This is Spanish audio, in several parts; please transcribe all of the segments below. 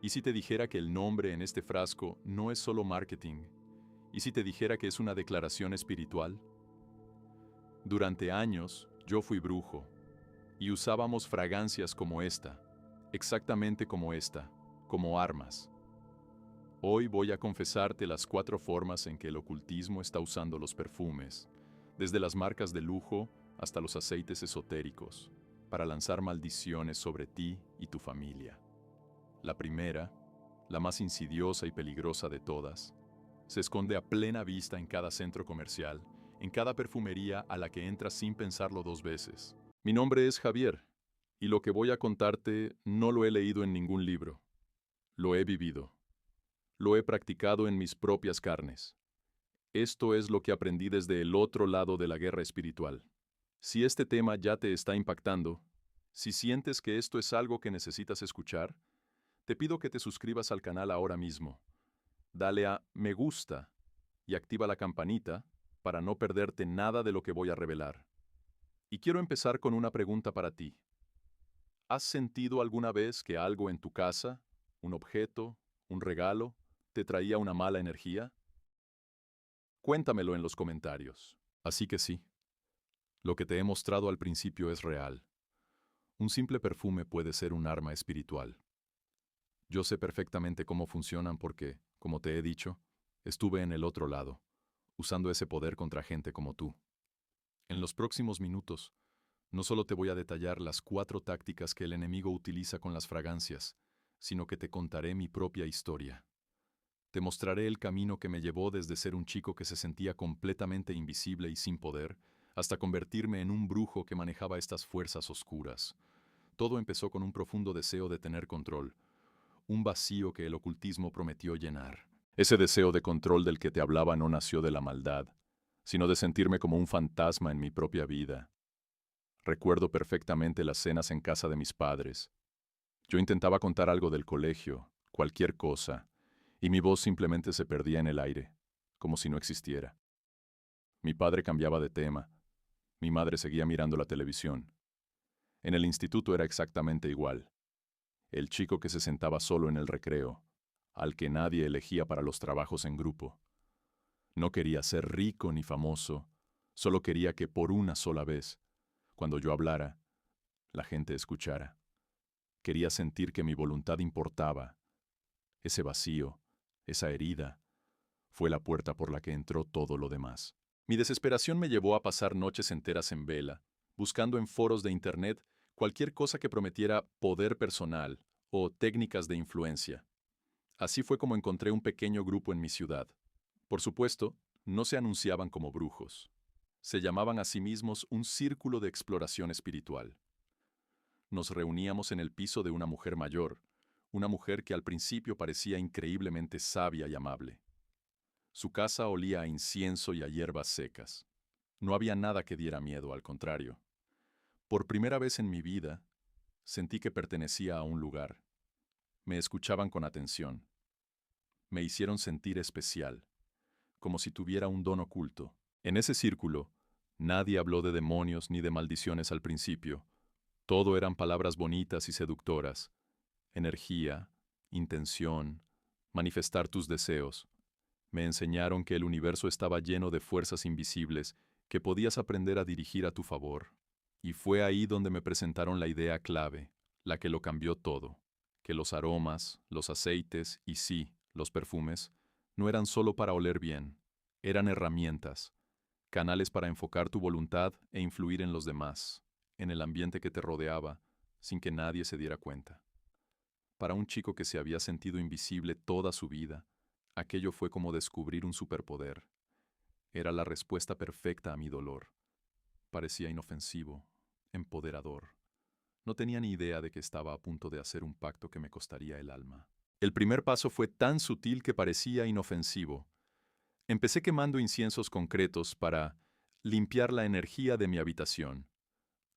¿Y si te dijera que el nombre en este frasco no es solo marketing? ¿Y si te dijera que es una declaración espiritual? Durante años, yo fui brujo, y usábamos fragancias como esta, exactamente como esta, como armas. Hoy voy a confesarte las 4 formas en que el ocultismo está usando los perfumes, desde las marcas de lujo hasta los aceites esotéricos, para lanzar maldiciones sobre ti y tu familia. La primera, la más insidiosa y peligrosa de todas, se esconde a plena vista en cada centro comercial, en cada perfumería a la que entras sin pensarlo 2 veces. Mi nombre es Javier, y lo que voy a contarte no lo he leído en ningún libro. Lo he vivido. Lo he practicado en mis propias carnes. Esto es lo que aprendí desde el otro lado de la guerra espiritual. Si este tema ya te está impactando, si sientes que esto es algo que necesitas escuchar, te pido que te suscribas al canal ahora mismo. Dale a me gusta y activa la campanita para no perderte nada de lo que voy a revelar. Y quiero empezar con una pregunta para ti. ¿Has sentido alguna vez que algo en tu casa, un objeto, un regalo, te traía una mala energía? Cuéntamelo en los comentarios. Así que sí, lo que te he mostrado al principio es real. Un simple perfume puede ser un arma espiritual. Yo sé perfectamente cómo funcionan porque, como te he dicho, estuve en el otro lado, usando ese poder contra gente como tú. En los próximos minutos, no solo te voy a detallar las 4 tácticas que el enemigo utiliza con las fragancias, sino que te contaré mi propia historia. Te mostraré el camino que me llevó desde ser un chico que se sentía completamente invisible y sin poder, hasta convertirme en un brujo que manejaba estas fuerzas oscuras. Todo empezó con un profundo deseo de tener control, un vacío que el ocultismo prometió llenar. Ese deseo de control del que te hablaba no nació de la maldad, sino de sentirme como un fantasma en mi propia vida. Recuerdo perfectamente las cenas en casa de mis padres. Yo intentaba contar algo del colegio, cualquier cosa, y mi voz simplemente se perdía en el aire, como si no existiera. Mi padre cambiaba de tema, mi madre seguía mirando la televisión. En el instituto era exactamente igual. El chico que se sentaba solo en el recreo, al que nadie elegía para los trabajos en grupo. No quería ser rico ni famoso, solo quería que por una sola vez, cuando yo hablara, la gente escuchara. Quería sentir que mi voluntad importaba. Ese vacío, esa herida, fue la puerta por la que entró todo lo demás. Mi desesperación me llevó a pasar noches enteras en vela, buscando en foros de internet cualquier cosa que prometiera poder personal o técnicas de influencia. Así fue como encontré un pequeño grupo en mi ciudad. Por supuesto, no se anunciaban como brujos. Se llamaban a sí mismos un círculo de exploración espiritual. Nos reuníamos en el piso de una mujer mayor, una mujer que al principio parecía increíblemente sabia y amable. Su casa olía a incienso y a hierbas secas. No había nada que diera miedo, al contrario. Por primera vez en mi vida, sentí que pertenecía a un lugar. Me escuchaban con atención. Me hicieron sentir especial, como si tuviera un don oculto. En ese círculo, nadie habló de demonios ni de maldiciones al principio. Todo eran palabras bonitas y seductoras. Energía, intención, manifestar tus deseos. Me enseñaron que el universo estaba lleno de fuerzas invisibles que podías aprender a dirigir a tu favor. Y fue ahí donde me presentaron la idea clave, la que lo cambió todo, que los aromas, los aceites y sí, los perfumes, no eran solo para oler bien, eran herramientas, canales para enfocar tu voluntad e influir en los demás, en el ambiente que te rodeaba, sin que nadie se diera cuenta. Para un chico que se había sentido invisible toda su vida, aquello fue como descubrir un superpoder. Era la respuesta perfecta a mi dolor. Parecía inofensivo, empoderador. No tenía ni idea de que estaba a punto de hacer un pacto que me costaría el alma. El primer paso fue tan sutil que parecía inofensivo. Empecé quemando inciensos concretos para limpiar la energía de mi habitación.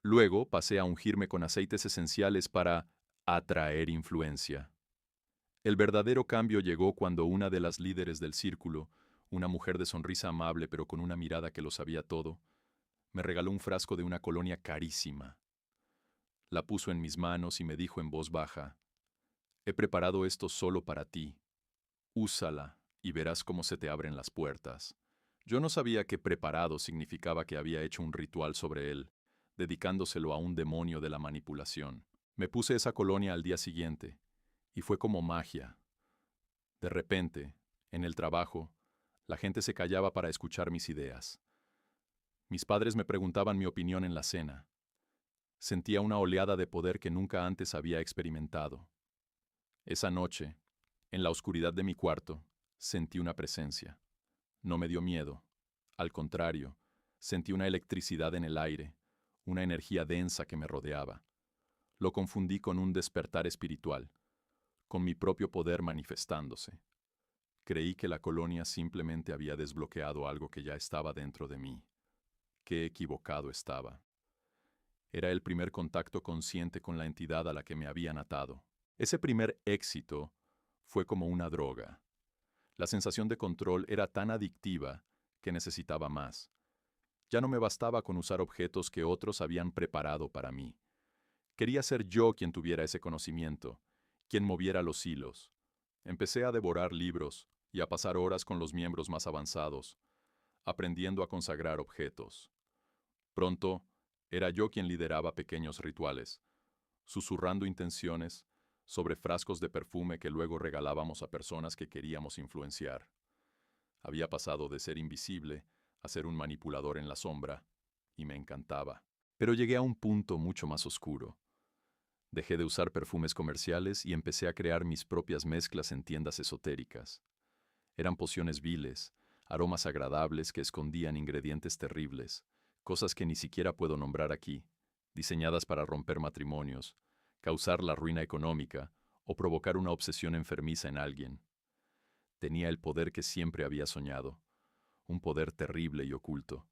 Luego pasé a ungirme con aceites esenciales para atraer influencia. El verdadero cambio llegó cuando una de las líderes del círculo, una mujer de sonrisa amable pero con una mirada que lo sabía todo, me regaló un frasco de una colonia carísima. La puso en mis manos y me dijo en voz baja, He preparado esto solo para ti. Úsala y verás cómo se te abren las puertas. Yo no sabía que preparado significaba que había hecho un ritual sobre él, dedicándoselo a un demonio de la manipulación. Me puse esa colonia al día siguiente, y fue como magia. De repente, en el trabajo, la gente se callaba para escuchar mis ideas. Mis padres me preguntaban mi opinión en la cena. Sentía una oleada de poder que nunca antes había experimentado. Esa noche, en la oscuridad de mi cuarto, sentí una presencia. No me dio miedo. Al contrario, sentí una electricidad en el aire, una energía densa que me rodeaba. Lo confundí con un despertar espiritual, con mi propio poder manifestándose. Creí que la colonia simplemente había desbloqueado algo que ya estaba dentro de mí. Qué equivocado estaba. Era el primer contacto consciente con la entidad a la que me habían atado. Ese primer éxito fue como una droga. La sensación de control era tan adictiva que necesitaba más. Ya no me bastaba con usar objetos que otros habían preparado para mí. Quería ser yo quien tuviera ese conocimiento, quien moviera los hilos. Empecé a devorar libros y a pasar horas con los miembros más avanzados, aprendiendo a consagrar objetos. Pronto, era yo quien lideraba pequeños rituales, susurrando intenciones sobre frascos de perfume que luego regalábamos a personas que queríamos influenciar. Había pasado de ser invisible a ser un manipulador en la sombra, y me encantaba. Pero llegué a un punto mucho más oscuro. Dejé de usar perfumes comerciales y empecé a crear mis propias mezclas en tiendas esotéricas. Eran pociones viles, aromas agradables que escondían ingredientes terribles, cosas que ni siquiera puedo nombrar aquí, diseñadas para romper matrimonios, causar la ruina económica o provocar una obsesión enfermiza en alguien. Tenía el poder que siempre había soñado, un poder terrible y oculto.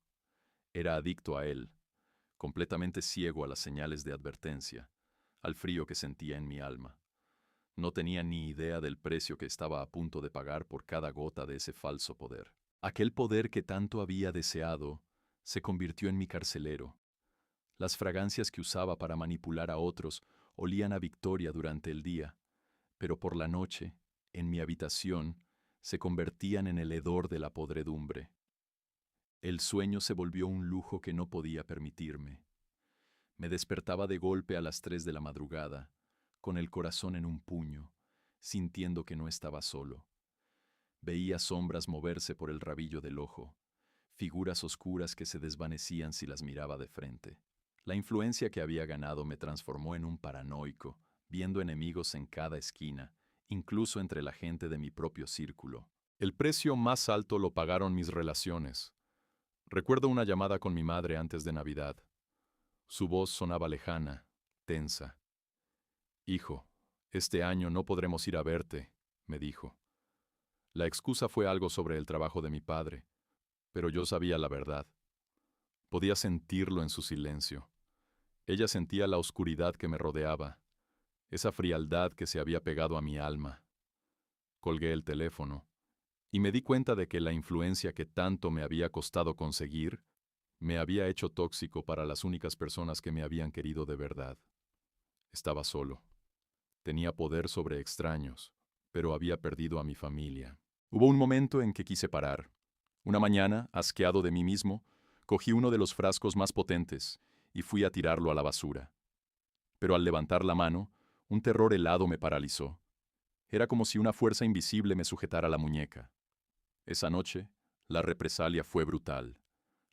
Era adicto a él, completamente ciego a las señales de advertencia, al frío que sentía en mi alma. No tenía ni idea del precio que estaba a punto de pagar por cada gota de ese falso poder. Aquel poder que tanto había deseado se convirtió en mi carcelero. Las fragancias que usaba para manipular a otros olían a victoria durante el día, pero por la noche, en mi habitación, se convertían en el hedor de la podredumbre. El sueño se volvió un lujo que no podía permitirme. Me despertaba de golpe a las 3 de la madrugada, con el corazón en un puño, sintiendo que no estaba solo. Veía sombras moverse por el rabillo del ojo, figuras oscuras que se desvanecían si las miraba de frente. La influencia que había ganado me transformó en un paranoico, viendo enemigos en cada esquina, incluso entre la gente de mi propio círculo. El precio más alto lo pagaron mis relaciones. Recuerdo una llamada con mi madre antes de Navidad. Su voz sonaba lejana, tensa. «Hijo, este año no podremos ir a verte», me dijo. La excusa fue algo sobre el trabajo de mi padre, pero yo sabía la verdad. Podía sentirlo en su silencio. Ella sentía la oscuridad que me rodeaba, esa frialdad que se había pegado a mi alma. Colgué el teléfono y me di cuenta de que la influencia que tanto me había costado conseguir me había hecho tóxico para las únicas personas que me habían querido de verdad. Estaba solo. Tenía poder sobre extraños, pero había perdido a mi familia. Hubo un momento en que quise parar. Una mañana, asqueado de mí mismo, cogí uno de los frascos más potentes y fui a tirarlo a la basura. Pero al levantar la mano, un terror helado me paralizó. Era como si una fuerza invisible me sujetara la muñeca. Esa noche, la represalia fue brutal.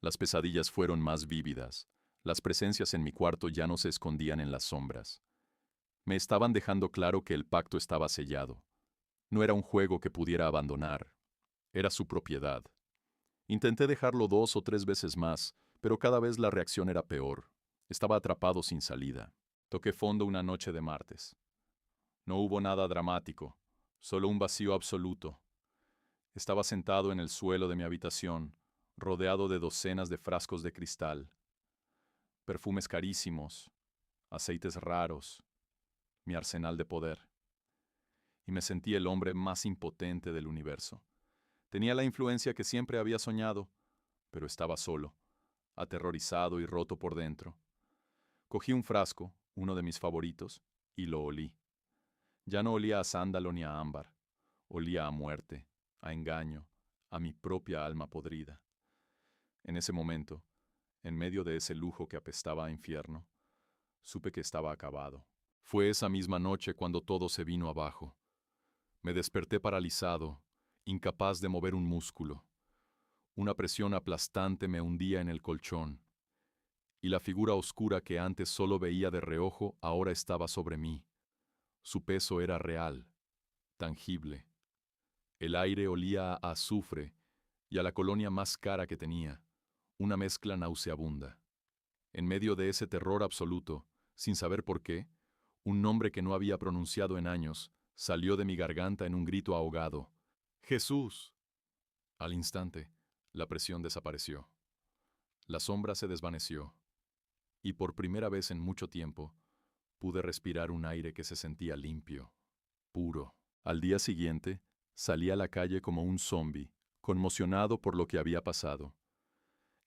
Las pesadillas fueron más vívidas. Las presencias en mi cuarto ya no se escondían en las sombras. Me estaban dejando claro que el pacto estaba sellado. No era un juego que pudiera abandonar. Era su propiedad. Intenté dejarlo 2 o 3 veces más, pero cada vez la reacción era peor. Estaba atrapado sin salida. Toqué fondo una noche de martes. No hubo nada dramático, solo un vacío absoluto. Estaba sentado en el suelo de mi habitación, rodeado de docenas de frascos de cristal, perfumes carísimos, aceites raros, mi arsenal de poder. Y me sentí el hombre más impotente del universo. Tenía la influencia que siempre había soñado, pero estaba solo, aterrorizado y roto por dentro. Cogí un frasco, uno de mis favoritos, y lo olí. Ya no olía a sándalo ni a ámbar. Olía a muerte, a engaño, a mi propia alma podrida. En ese momento, en medio de ese lujo que apestaba a infierno, supe que estaba acabado. Fue esa misma noche cuando todo se vino abajo. Me desperté paralizado, incapaz de mover un músculo. Una presión aplastante me hundía en el colchón, y la figura oscura que antes solo veía de reojo ahora estaba sobre mí. Su peso era real, tangible. El aire olía a azufre y a la colonia más cara que tenía, una mezcla nauseabunda. En medio de ese terror absoluto, sin saber por qué, un nombre que no había pronunciado en años salió de mi garganta en un grito ahogado. ¡Jesús! Al instante, la presión desapareció. La sombra se desvaneció, y por primera vez en mucho tiempo, pude respirar un aire que se sentía limpio, puro. Al día siguiente, salí a la calle como un zombi, conmocionado por lo que había pasado.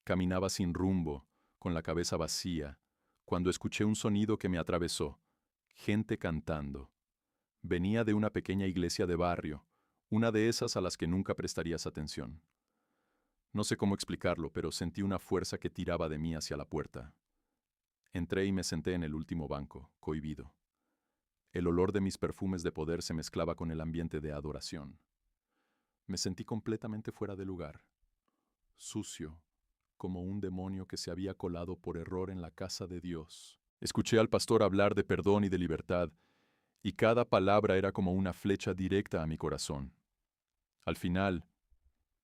Caminaba sin rumbo, con la cabeza vacía, cuando escuché un sonido que me atravesó. Gente cantando. Venía de una pequeña iglesia de barrio, una de esas a las que nunca prestarías atención. No sé cómo explicarlo, pero sentí una fuerza que tiraba de mí hacia la puerta. Entré y me senté en el último banco, cohibido. El olor de mis perfumes de poder se mezclaba con el ambiente de adoración. Me sentí completamente fuera de lugar, sucio, como un demonio que se había colado por error en la casa de Dios. Escuché al pastor hablar de perdón y de libertad, y cada palabra era como una flecha directa a mi corazón. Al final,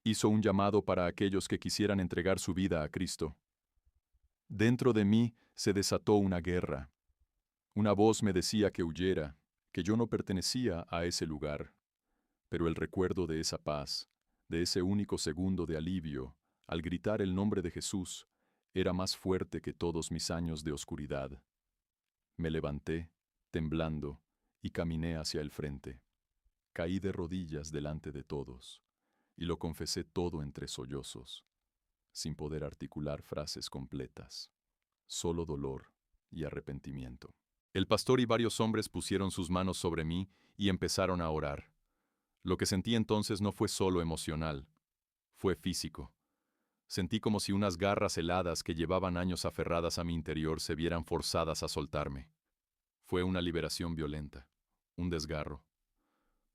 hizo un llamado para aquellos que quisieran entregar su vida a Cristo. Dentro de mí se desató una guerra. Una voz me decía que huyera, que yo no pertenecía a ese lugar. Pero el recuerdo de esa paz, de ese único segundo de alivio, al gritar el nombre de Jesús, era más fuerte que todos mis años de oscuridad. Me levanté, temblando, y caminé hacia el frente. Caí de rodillas delante de todos, y lo confesé todo entre sollozos, sin poder articular frases completas. Solo dolor y arrepentimiento. El pastor y varios hombres pusieron sus manos sobre mí y empezaron a orar. Lo que sentí entonces no fue solo emocional, fue físico. Sentí como si unas garras heladas que llevaban años aferradas a mi interior se vieran forzadas a soltarme. Fue una liberación violenta, un desgarro.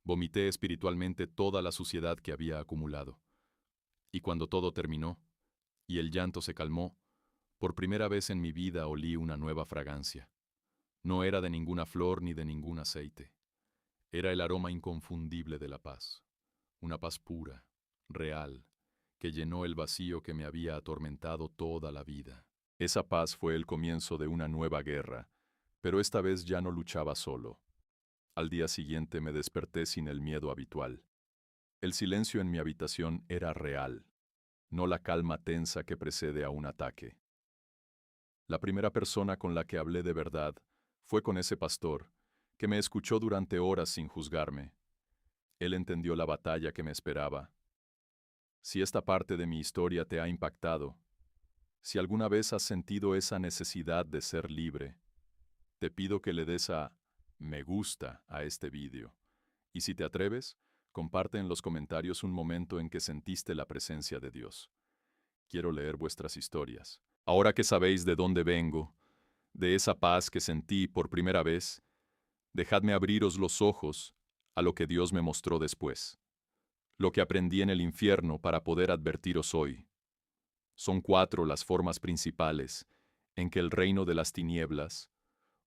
Vomité espiritualmente toda la suciedad que había acumulado. Y cuando todo terminó, y el llanto se calmó, por primera vez en mi vida olí una nueva fragancia. No era de ninguna flor ni de ningún aceite. Era el aroma inconfundible de la paz. Una paz pura, real, que llenó el vacío que me había atormentado toda la vida. Esa paz fue el comienzo de una nueva guerra, pero esta vez ya no luchaba solo. Al día siguiente me desperté sin el miedo habitual. El silencio en mi habitación era real, no la calma tensa que precede a un ataque. La primera persona con la que hablé de verdad fue con ese pastor, que me escuchó durante horas sin juzgarme. Él entendió la batalla que me esperaba. Si esta parte de mi historia te ha impactado, si alguna vez has sentido esa necesidad de ser libre, te pido que le des a me gusta a este vídeo. Y si te atreves, comparte en los comentarios un momento en que sentiste la presencia de Dios. Quiero leer vuestras historias. Ahora que sabéis de dónde vengo, de esa paz que sentí por primera vez, dejadme abriros los ojos a lo que Dios me mostró después. Lo que aprendí en el infierno para poder advertiros hoy. Son 4 las formas principales en que el reino de las tinieblas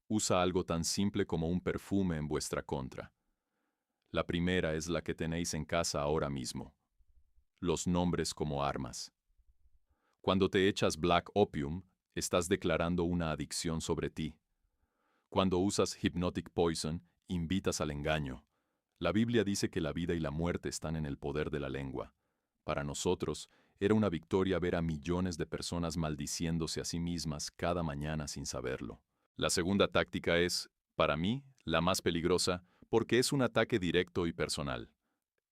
usa algo tan simple como un perfume en vuestra contra. La primera es la que tenéis en casa ahora mismo. Los nombres como armas. Cuando te echas Black Opium, estás declarando una adicción sobre ti. Cuando usas Hypnotic Poison, invitas al engaño. La Biblia dice que la vida y la muerte están en el poder de la lengua. Para nosotros, era una victoria ver a millones de personas maldiciéndose a sí mismas cada mañana sin saberlo. La segunda táctica es, para mí, la más peligrosa, porque es un ataque directo y personal.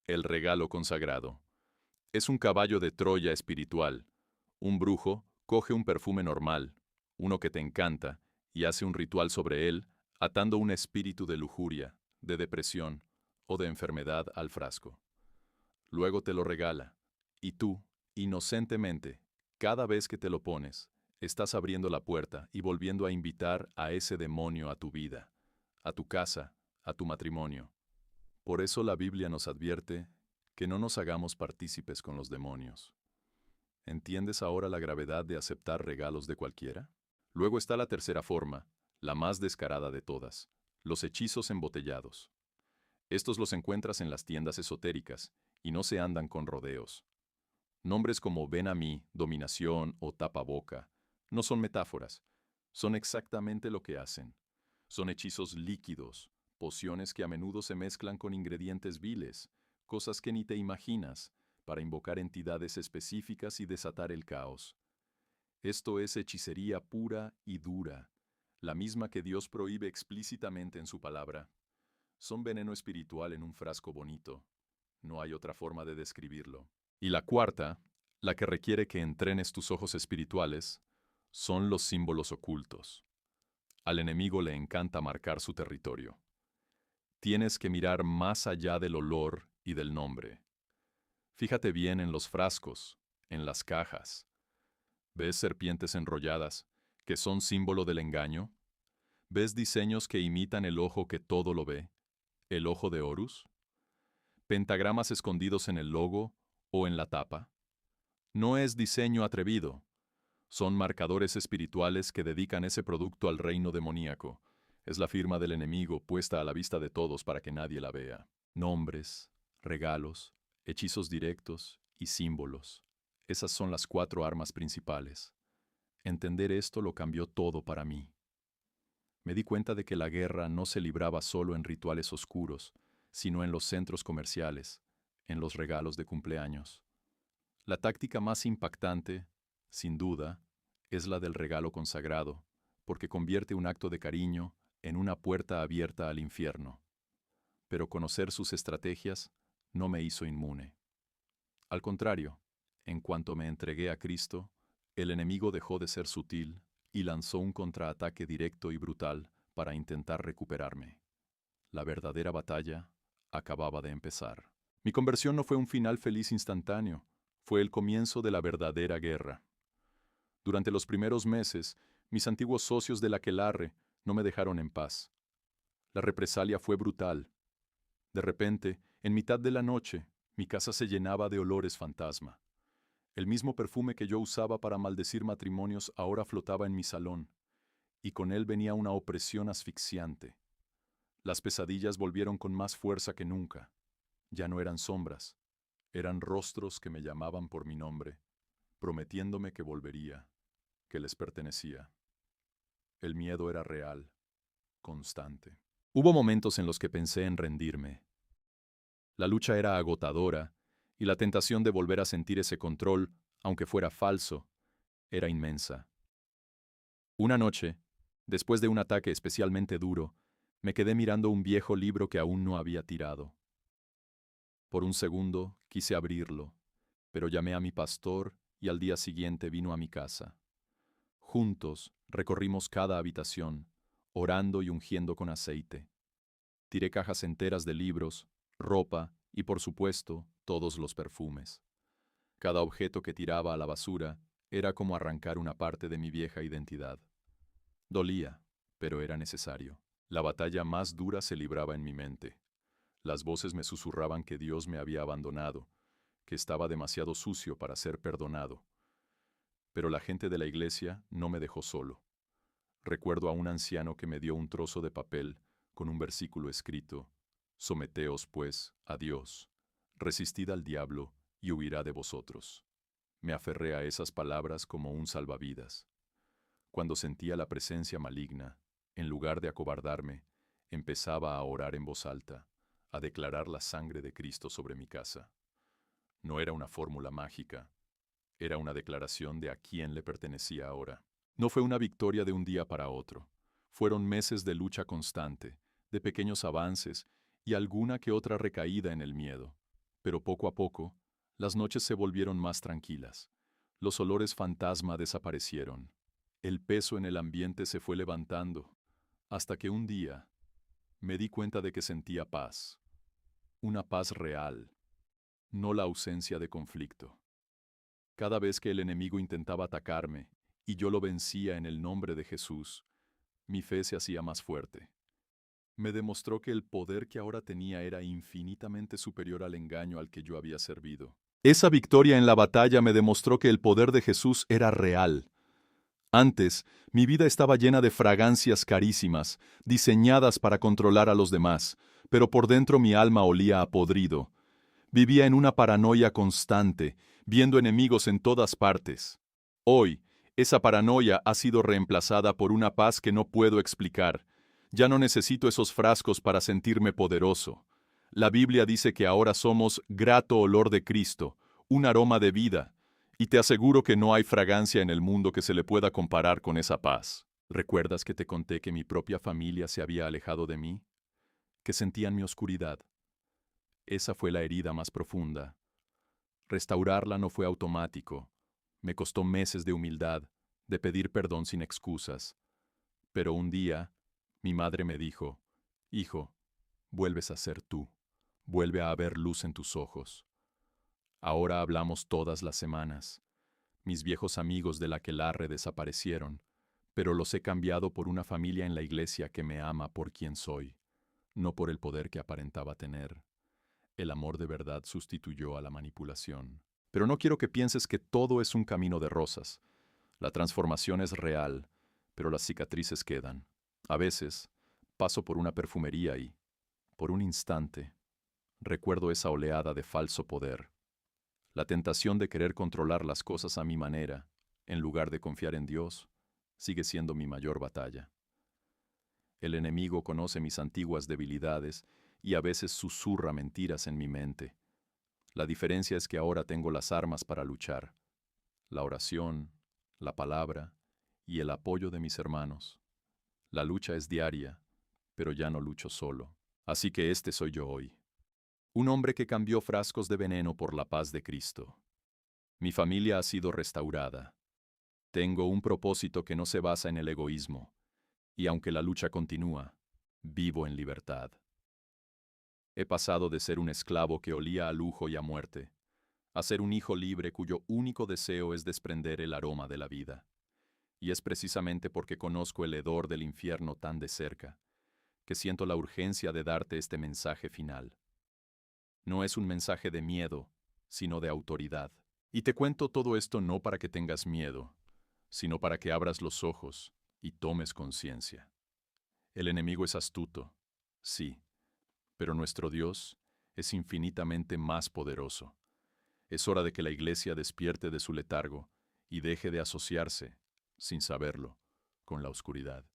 El regalo consagrado. Es un caballo de Troya espiritual. Un brujo coge un perfume normal, uno que te encanta, y hace un ritual sobre él, atando un espíritu de lujuria, de depresión o de enfermedad al frasco. Luego te lo regala, y tú, inocentemente, cada vez que te lo pones, estás abriendo la puerta y volviendo a invitar a ese demonio a tu vida, a tu casa, a tu matrimonio. Por eso la Biblia nos advierte que no nos hagamos partícipes con los demonios. ¿Entiendes ahora la gravedad de aceptar regalos de cualquiera? Luego está la tercera forma, la más descarada de todas, los hechizos embotellados. Estos los encuentras en las tiendas esotéricas, y no se andan con rodeos. Nombres como ven a mí, dominación o tapaboca no son metáforas, son exactamente lo que hacen. Son hechizos líquidos, pociones que a menudo se mezclan con ingredientes viles, cosas que ni te imaginas, para invocar entidades específicas y desatar el caos. Esto es hechicería pura y dura, la misma que Dios prohíbe explícitamente en su palabra. Son veneno espiritual en un frasco bonito. No hay otra forma de describirlo. Y la cuarta, la que requiere que entrenes tus ojos espirituales, son los símbolos ocultos. Al enemigo le encanta marcar su territorio. Tienes que mirar más allá del olor y del nombre. Fíjate bien en los frascos, en las cajas. ¿Ves serpientes enrolladas, que son símbolo del engaño? ¿Ves diseños que imitan el ojo que todo lo ve, el ojo de Horus? ¿Pentagramas escondidos en el logo o en la tapa? No es diseño atrevido. Son marcadores espirituales que dedican ese producto al reino demoníaco. Es la firma del enemigo puesta a la vista de todos para que nadie la vea. Nombres, regalos, hechizos directos y símbolos. Esas son las 4 armas principales. Entender esto lo cambió todo para mí. Me di cuenta de que la guerra no se libraba solo en rituales oscuros, sino en los centros comerciales, en los regalos de cumpleaños. La táctica más impactante, sin duda, es la del regalo consagrado, porque convierte un acto de cariño en una puerta abierta al infierno. Pero conocer sus estrategias no me hizo inmune. Al contrario, en cuanto me entregué a Cristo, el enemigo dejó de ser sutil y lanzó un contraataque directo y brutal para intentar recuperarme. La verdadera batalla acababa de empezar. Mi conversión no fue un final feliz instantáneo, fue el comienzo de la verdadera guerra. Durante los primeros meses, mis antiguos socios del aquelarre no me dejaron en paz. La represalia fue brutal. De repente, en mitad de la noche, mi casa se llenaba de olores fantasma. El mismo perfume que yo usaba para maldecir matrimonios ahora flotaba en mi salón, y con él venía una opresión asfixiante. Las pesadillas volvieron con más fuerza que nunca. Ya no eran sombras, eran rostros que me llamaban por mi nombre, prometiéndome que volvería, que les pertenecía. El miedo era real, constante. Hubo momentos en los que pensé en rendirme. La lucha era agotadora, y la tentación de volver a sentir ese control, aunque fuera falso, era inmensa. Una noche, después de un ataque especialmente duro, me quedé mirando un viejo libro que aún no había tirado. Por un segundo quise abrirlo, pero llamé a mi pastor y al día siguiente vino a mi casa. Juntos recorrimos cada habitación, orando y ungiendo con aceite. Tiré cajas enteras de libros, ropa y, por supuesto, todos los perfumes. Cada objeto que tiraba a la basura era como arrancar una parte de mi vieja identidad. Dolía, pero era necesario. La batalla más dura se libraba en mi mente. Las voces me susurraban que Dios me había abandonado, que estaba demasiado sucio para ser perdonado. Pero la gente de la iglesia no me dejó solo. Recuerdo a un anciano que me dio un trozo de papel con un versículo escrito: «Someteos, pues, a Dios, resistid al diablo y huirá de vosotros». Me aferré a esas palabras como un salvavidas. Cuando sentía la presencia maligna, en lugar de acobardarme, empezaba a orar en voz alta, a declarar la sangre de Cristo sobre mi casa. No era una fórmula mágica, era una declaración de a quién le pertenecía ahora. No fue una victoria de un día para otro. Fueron meses de lucha constante, de pequeños avances y alguna que otra recaída en el miedo. Pero poco a poco, las noches se volvieron más tranquilas. Los olores fantasma desaparecieron. El peso en el ambiente se fue levantando, hasta que un día me di cuenta de que sentía paz, una paz real, no la ausencia de conflicto. Cada vez que el enemigo intentaba atacarme y yo lo vencía en el nombre de Jesús, mi fe se hacía más fuerte. Me demostró que el poder que ahora tenía era infinitamente superior al engaño al que yo había servido. Esa victoria en la batalla me demostró que el poder de Jesús era real. Antes, mi vida estaba llena de fragancias carísimas, diseñadas para controlar a los demás, pero por dentro mi alma olía a podrido. Vivía en una paranoia constante, viendo enemigos en todas partes. Hoy, esa paranoia ha sido reemplazada por una paz que no puedo explicar. Ya no necesito esos frascos para sentirme poderoso. La Biblia dice que ahora somos grato olor de Cristo, un aroma de vida, y te aseguro que no hay fragancia en el mundo que se le pueda comparar con esa paz. ¿Recuerdas que te conté que mi propia familia se había alejado de mí? Que sentían mi oscuridad. Esa fue la herida más profunda. Restaurarla no fue automático. Me costó meses de humildad, de pedir perdón sin excusas. Pero un día, mi madre me dijo, «Hijo, vuelves a ser tú. Vuelve a haber luz en tus ojos». Ahora hablamos todas las semanas. Mis viejos amigos del aquelarre desaparecieron, pero los he cambiado por una familia en la iglesia que me ama por quien soy, no por el poder que aparentaba tener. El amor de verdad sustituyó a la manipulación. Pero no quiero que pienses que todo es un camino de rosas. La transformación es real, pero las cicatrices quedan. A veces, paso por una perfumería y, por un instante, recuerdo esa oleada de falso poder. La tentación de querer controlar las cosas a mi manera, en lugar de confiar en Dios, sigue siendo mi mayor batalla. El enemigo conoce mis antiguas debilidades y a veces susurra mentiras en mi mente. La diferencia es que ahora tengo las armas para luchar: la oración, la palabra y el apoyo de mis hermanos. La lucha es diaria, pero ya no lucho solo. Así que este soy yo hoy. Un hombre que cambió frascos de veneno por la paz de Cristo. Mi familia ha sido restaurada. Tengo un propósito que no se basa en el egoísmo, y aunque la lucha continúa, vivo en libertad. He pasado de ser un esclavo que olía a lujo y a muerte, a ser un hijo libre cuyo único deseo es desprender el aroma de la vida. Y es precisamente porque conozco el hedor del infierno tan de cerca, que siento la urgencia de darte este mensaje final. No es un mensaje de miedo, sino de autoridad. Y te cuento todo esto no para que tengas miedo, sino para que abras los ojos y tomes conciencia. El enemigo es astuto, sí, pero nuestro Dios es infinitamente más poderoso. Es hora de que la iglesia despierte de su letargo y deje de asociarse, sin saberlo, con la oscuridad.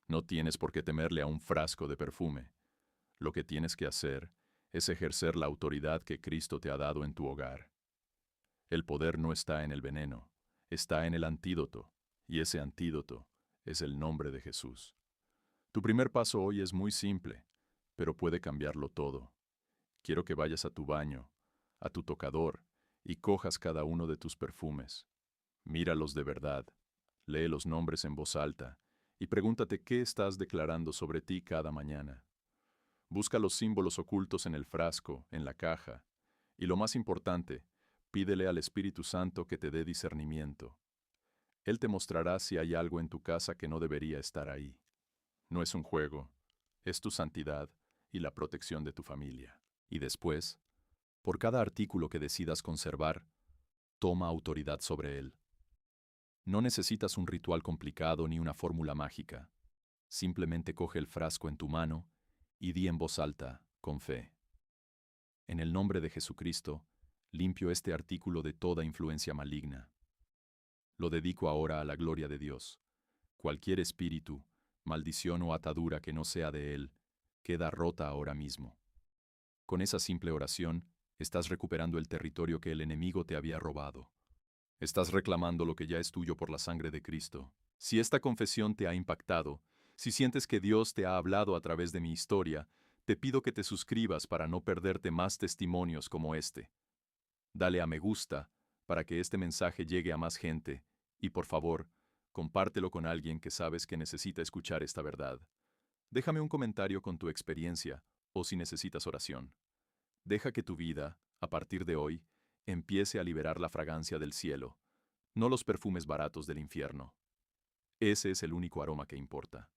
No tienes por qué temerle a un frasco de perfume. Lo que tienes que hacer es ejercer la autoridad que Cristo te ha dado en tu hogar. El poder no está en el veneno, está en el antídoto, y ese antídoto es el nombre de Jesús. Tu primer paso hoy es muy simple, pero puede cambiarlo todo. Quiero que vayas a tu baño, a tu tocador, y cojas cada uno de tus perfumes. Míralos de verdad, lee los nombres en voz alta, y pregúntate qué estás declarando sobre ti cada mañana. Busca los símbolos ocultos en el frasco, en la caja, y lo más importante, pídele al Espíritu Santo que te dé discernimiento. Él te mostrará si hay algo en tu casa que no debería estar ahí. No es un juego, es tu santidad y la protección de tu familia. Y después, por cada artículo que decidas conservar, toma autoridad sobre él. No necesitas un ritual complicado ni una fórmula mágica. Simplemente coge el frasco en tu mano y di en voz alta, con fe: en el nombre de Jesucristo, limpio este artículo de toda influencia maligna. Lo dedico ahora a la gloria de Dios. Cualquier espíritu, maldición o atadura que no sea de Él, queda rota ahora mismo. Con esa simple oración, estás recuperando el territorio que el enemigo te había robado. Estás reclamando lo que ya es tuyo por la sangre de Cristo. Si esta confesión te ha impactado, si sientes que Dios te ha hablado a través de mi historia, te pido que te suscribas para no perderte más testimonios como este. Dale a me gusta para que este mensaje llegue a más gente y, por favor, compártelo con alguien que sabes que necesita escuchar esta verdad. Déjame un comentario con tu experiencia o si necesitas oración. Deja que tu vida, a partir de hoy, empiece a liberar la fragancia del cielo, no los perfumes baratos del infierno. Ese es el único aroma que importa.